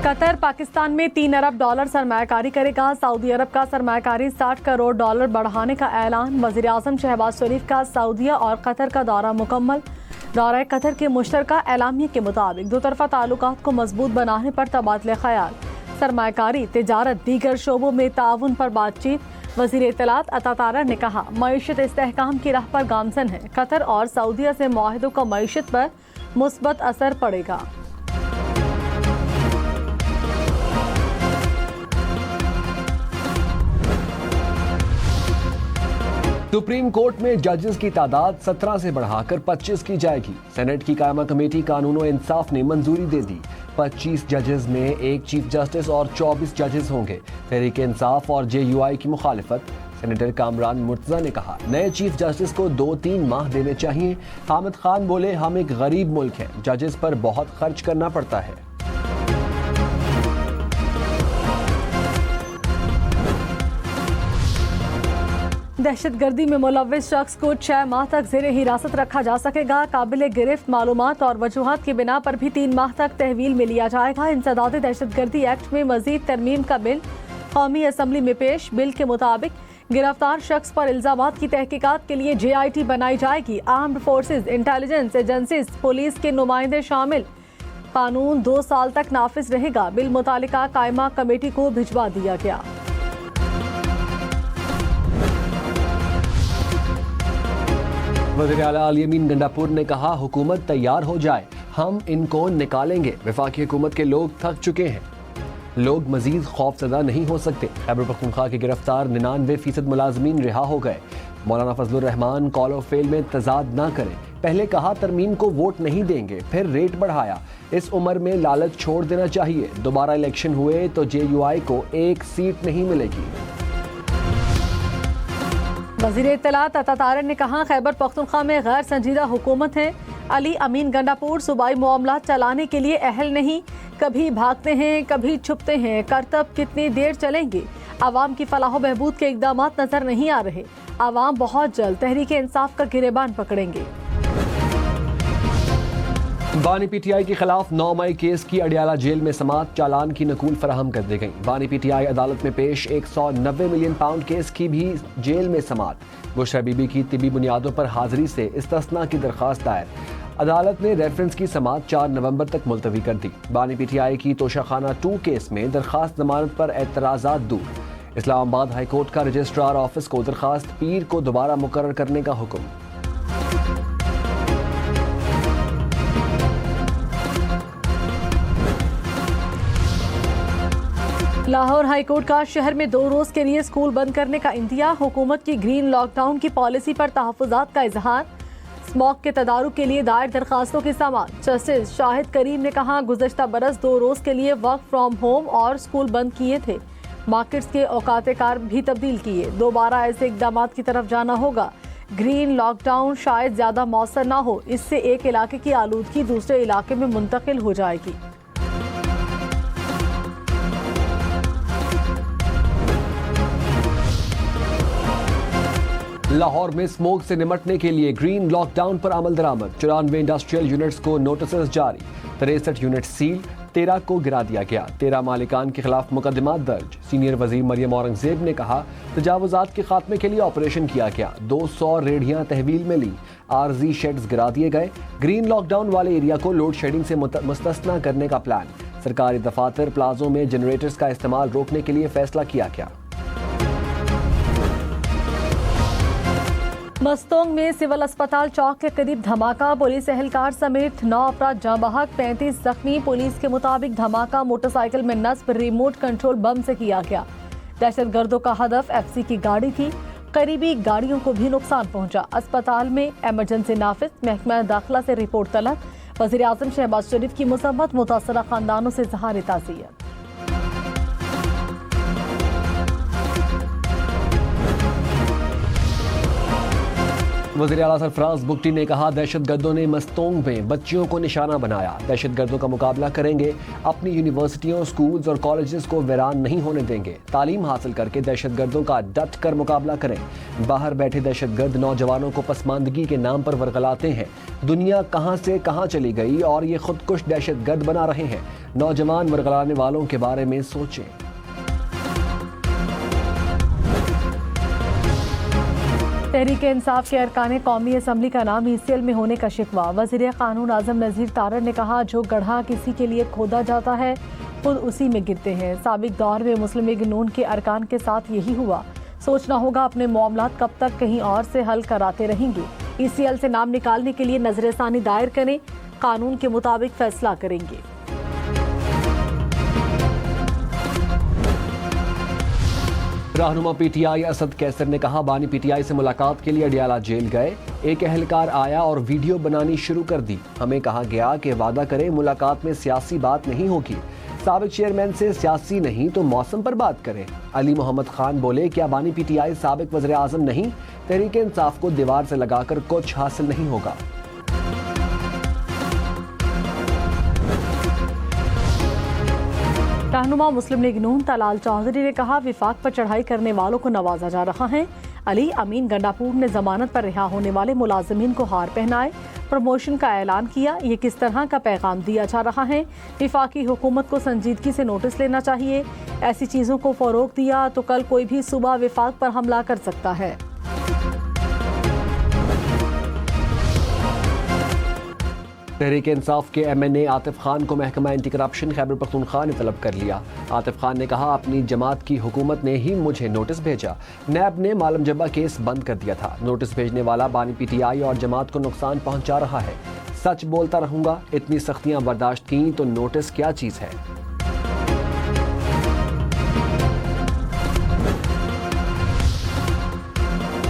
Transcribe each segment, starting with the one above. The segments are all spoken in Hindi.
कतर पाकिस्तान में $3 अरब सरमायाकारी करेगा। सऊदी अरब का सरमायाकारी $60 करोड़ बढ़ाने का ऐलान। वज़ीर आज़म शहबाज शरीफ का सऊदीया और कतर का दौरा मुकम्मल। दौरा कतर के मुश्तरका एलामिया के मुताबिक दो तरफ़ा ताल्लुकात को मजबूत बनाने पर तबादले ख्याल, सरमायाकारी, तिजारत, दीगर शोबों में ताउन पर बातचीत। वज़ीर इत्तलात अता तारर ने कहा, मईशत इस्तेहकाम की राह पर गामजन है। कतर और सऊदीया से मुआहदों का मईशत पर मुस्बत असर पड़ेगा। सुप्रीम कोर्ट में जजेस की तादाद 17 से बढ़ाकर 25 की जाएगी। सेनेट की कायमा कमेटी कानून और इंसाफ ने मंजूरी दे दी। 25 जजेस में एक चीफ जस्टिस और 24 जजेस होंगे। तहरीक इंसाफ और JUI की मुखालिफत। सेनेटर कामरान मुर्तजा ने कहा, नए चीफ जस्टिस को 2-3 माह देने चाहिए। हामिद खान बोले, हम एक गरीब मुल्क है, जजेस पर बहुत खर्च करना पड़ता है। दहशतगर्दी में मुलव्विस शख्स को 6 माह तक ज़ेरे हिरासत रखा जा सकेगा। काबिल गिरफ्त मालूमात और वजूहात की बिना पर भी 3 माह तक तहवील में लिया जाएगा। इंसदाद दहशतगर्दी एक्ट में मजीद तरमीम का बिल कौमी असम्बली में पेश। बिल के मुताबिक गिरफ्तार शख्स पर इल्जामात की तहकीकात के लिए JIT बनाई जाएगी। Armed forces, intelligence agencies, police के नुमाइंदे शामिल। कानून 2 साल तक नाफिज रहेगा। बिल मुतालिका कायमा कमेटी को भिजवा दिया गया। वज़ीर आला अली अमीन गंडापुर ने कहा, हुकूमत तैयार हो जाए, हम इनको निकालेंगे। वफाकी हुकूमत के लोग थक चुके हैं, लोग मजीद खौफजदा नहीं हो सकते। खैबर पख्तूनख्वा के गिरफ्तार 99% मुलाजमीन रिहा हो गए। मौलाना Fazlur Rahman call of fail में तजाद ना करें। पहले कहा तरमीम को वोट नहीं देंगे, फिर रेट बढ़ाया। इस उम्र में लालच छोड़ देना चाहिए। दोबारा इलेक्शन हुए तो JUI को 1 सीट नहीं मिलेगी। वज़ीर इत्तलात अता तारर ने कहा, खैबर पख्तूनख्वा में गैर संजीदा हुकूमत है। अली अमीन गंडापुर सूबाई मामलात चलाने के लिए अहल नहीं। कभी भागते हैं, कभी छुपते हैं। करतब कितनी देर चलेंगे? आवाम की फलाह बहबूद के इकदाम नजर नहीं आ रहे। आवाम बहुत जल्द तहरीक इंसाफ का गिरेबान पकड़ेंगे। बानी PTI के खिलाफ 9 मई केस की अडियाला जेल में समात, चालान की नकूल फराहम कर दी गई। बानी PTI अदालत में पेश। 190 मिलियन पाउंड केस की भी जेल में समात। बुशरा बीबी की तिबी बुनियादों पर हाजिरी से इस्तिस्ना की दरखास्त दायर। अदालत ने रेफरेंस की समात 4 नवंबर तक मुलतवी कर दी। बानी PTI की तोशाखाना 2 केस में दरखास्त जमानत पर एतराज़ात दूर। इस्लामाबाद हाई कोर्ट का रजिस्ट्रार ऑफिस को दरखास्त पीर को दोबारा मुकर्रर करने का हुक्म। लाहौर हाई कोर्ट का शहर में 2 रोज के लिए स्कूल बंद करने का इंदिया। हुकूमत की ग्रीन लॉकडाउन की पॉलिसी पर तहफ़्फ़ुज़ात का इजहार। स्मॉक के तदारुक के लिए दायर दरखास्तों की समाअत। जस्टिस शाहिद करीम ने कहा, गुज़श्ता बरस 2 रोज के लिए वर्क फ्रॉम होम और स्कूल बंद किए थे। मार्केट्स के औकात कार भी तब्दील किए। दोबारा ऐसे इकदाम की तरफ जाना होगा। ग्रीन लॉकडाउन शायद ज़्यादा मौसर ना हो, इससे एक इलाके की आलूदगी दूसरे इलाके में मुंतकिल हो जाएगी। लाहौर में स्मोक से निमटने के लिए ग्रीन लॉकडाउन पर अमल दरामद। 94 इंडस्ट्रियल यूनिट्स को नोटिस जारी। 63 यूनिट सील, 13 को गिरा दिया गया। 13 मालिकान के खिलाफ मुकदमा दर्ज। सीनियर वजीर मरियम औरंगजेब ने कहा, तजावुजात के खात्मे के लिए ऑपरेशन किया गया। 200 रेढ़ियां तहवील में ली। आरजी शेड्स गिरा दिए गए। ग्रीन लॉकडाउन वाले एरिया को लोड शेडिंग से मुस्तस्ना करने का प्लान। सरकारी दफातर प्लाजों में जनरेटर्स का इस्तेमाल रोकने के लिए फैसला किया गया। मस्तोंग में सिविल अस्पताल चौक के करीब धमाका। पुलिस एहलकार समेत 9 अफराद जाँ बहक, 35 जख्मी। पुलिस के मुताबिक धमाका मोटरसाइकिल में नस्ब रिमोट कंट्रोल बम से किया गया। दहशतगर्दों का हदफ FC की गाड़ी थी। करीबी गाड़ियों को भी नुकसान पहुंचा। अस्पताल में इमरजेंसी नाफिज। महकमा दाखिला से रिपोर्ट तलब। वज़ीर आज़म शहबाज शरीफ की मुसम्मत। मुतासरा खानदानों से इज़हार ताज़ियत। वज़ीर आला सरफराज बुगटी ने कहा, दहशतगर्दों ने मस्तोंग में बच्चियों को निशाना बनाया। दहशतगर्दों का मुकाबला करेंगे, अपनी यूनिवर्सिटियों, स्कूल्स और कॉलेजेस को वीरान नहीं होने देंगे। तालीम हासिल करके दहशतगर्दों का डट कर मुकाबला करें। बाहर बैठे दहशतगर्द नौजवानों को पसमानदगी के नाम पर वरगलाते हैं। दुनिया कहां से कहां चली गई और ये खुदकुश दहशतगर्द बना रहे हैं। नौजवान वरगलाने वालों के बारे में सोचें। तहरीक इंसाफ के अरकान कौमी असम्बली का नाम ECL में होने का शिकवा। वज़ीर कानून आज़म नज़ीर तारड़ ने कहा, जो गड्ढा किसी के लिए खोदा जाता है खुद उसी में गिरते हैं। साबिक दौर में मुस्लिम लीग नून के अरकान के साथ यही हुआ। सोचना होगा अपने मामलात कब तक कहीं और से हल कराते रहेंगे। ECL से नाम निकालने के लिए नजरसानी दायर करें, कानून के मुताबिक फैसला करेंगे। रहनुमा PTI असद कैसर ने कहा, बानी PTI से मुलाकात के लिए अडियाला जेल गए। एक अहलकार आया और वीडियो बनानी शुरू कर दी। हमें कहा गया कि वादा करें, मुलाकात में सियासी बात नहीं होगी। साबिक चेयरमैन से सियासी नहीं तो मौसम पर बात करें। अली मोहम्मद खान बोले, क्या बानी PTI साबिक वज़ीर आज़म नहीं? तहरीक इंसाफ को दीवार से लगाकर कुछ हासिल नहीं होगा। रहनुमा मुस्लिम लीग नून तलाल चौधरी ने कहा, विफाक पर चढ़ाई करने वालों को नवाजा जा रहा है। अली अमीन गंडापुर ने जमानत पर रिहा होने वाले मुलाजिमीन को हार पहनाए, प्रमोशन का ऐलान किया। ये किस तरह का पैगाम दिया जा रहा है? विफाकी हुकूमत को संजीदगी से नोटिस लेना चाहिए। ऐसी चीज़ों को फ़रोग़ दिया तो कल कोई भी सुबह विफाक पर हमला कर सकता है। तहरीक इंसाफ के MNA आतिफ खान को महकमा एंटी करप्शन खैबर पख्तूनख्वा ने तलब कर लिया। आतिफ खान ने कहा, अपनी जमात की हुकूमत ने ही मुझे नोटिस भेजा। नैब ने मालम जब्बा केस बंद कर दिया था। नोटिस भेजने वाला बानी PTI और जमात को नुकसान पहुंचा रहा है। सच बोलता रहूंगा। इतनी सख्तियां बर्दाश्त की तो नोटिस क्या चीज़ है।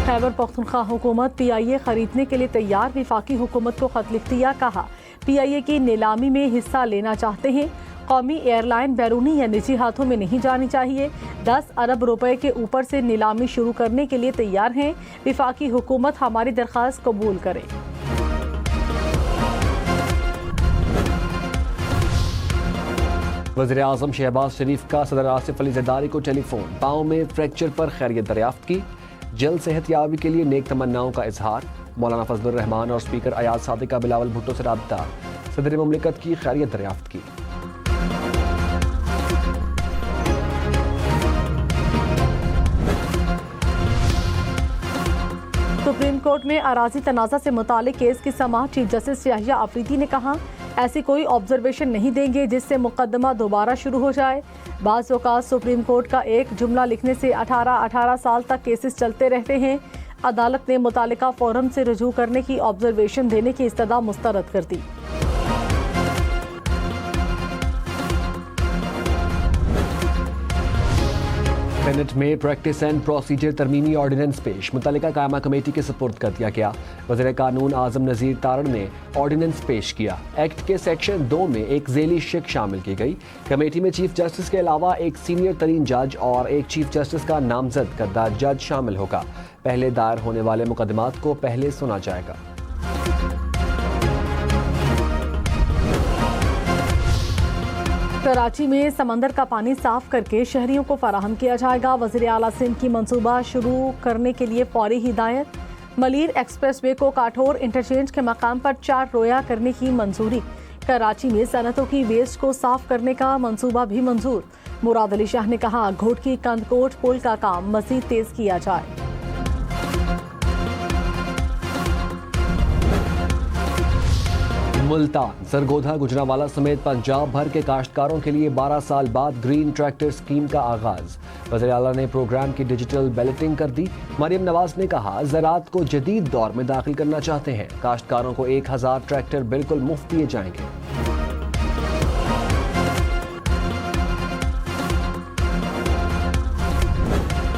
खैबर पख्तूनख्वा हुकूमत PIA खरीदने के लिए तैयार। विफाकी हुकूमत को खत लिख दिया, कहा PIA की नीलामी में हिस्सा लेना चाहते हैं। कौमी एयरलाइन बैरूनी या निजी हाथों में नहीं जानी चाहिए। 10 अरब रुपए के ऊपर से नीलामी शुरू करने के लिए तैयार हैं। विफाकी हुकूमत हमारी दरख्वास्त कबूल करे। वज़ीर आज़म शहबाज शरीफ का सदर आसिफ अली ज़रदारी को टेलीफोन। पाँव में फ्रैक्चर पर खैरियत दरियाफ्त की। जल्द सेहत याबी के लिए नेक तमन्नाओं का इजहार। मौलाना फजलुर रहमान और स्पीकर अयाज सादिक का बिलावल भुट्टो से राब्ता। सदर मुमलिकत की खैरियत दरियाफ्त की। सुप्रीम कोर्ट में अराजी तनाज़ा से मुतालिक केस की समाअत चीफ जस्टिस याहिया अफरीदी ने कहा, ऐसी कोई ऑब्जर्वेशन नहीं देंगे जिससे मुकदमा दोबारा शुरू हो जाए। बाज़ औक़ात सुप्रीम कोर्ट का एक जुमला लिखने से 18 साल तक केसेस चलते रहते हैं। अदालत ने मुतालिका फोरम से रजू करने की ऑब्जर्वेशन देने की इस्तदा मुस्तरद कर दी। सेनेट में प्रैक्टिस एंड प्रोसीजर तरमीमी ऑर्डिनेंस पेश। मुतल्लिका कायमा कमेटी के सुपुर्द कर दिया गया। वज़ीर कानून आज़म नज़ीर तारड़ ने ऑर्डिनेंस पेश किया। एक्ट के सेक्शन 2 में एक झेली शिक शामिल की गई। कमेटी में चीफ जस्टिस के अलावा एक सीनियर तरीन जज और एक चीफ जस्टिस का नामजद करदा जज शामिल होगा। पहले दायर होने वाले मुकदमात को पहले सुना जाएगा। कराची में समंदर का पानी साफ करके शहरियों को फराहम किया जाएगा। वज़ीर आला सिंध की मंसूबा शुरू करने के लिए फौरी हिदायत। मलीर एक्सप्रेसवे को काठोर इंटरचेंज के मकाम पर 4 रोया करने की मंजूरी। कराची में सनतों की वेस्ट को साफ करने का मंसूबा भी मंजूर। मुराद अली शाह ने कहा, घोटकी कंदकोट पुल का काम मज़ीद तेज किया जाए। मुल्तान, सरगोधा, गुजरांवाला समेत पंजाब भर के काश्तकारों के लिए 12 साल बाद ग्रीन ट्रैक्टर स्कीम का आगाज। वज़ीर आला ने प्रोग्राम की डिजिटल बैलेटिंग कर दी। मरियम नवाज ने कहा, ज़राअत को जदीद दौर में दाखिल करना चाहते हैं। काश्तकारों को 1000 ट्रैक्टर बिल्कुल मुफ्त दिए जाएंगे।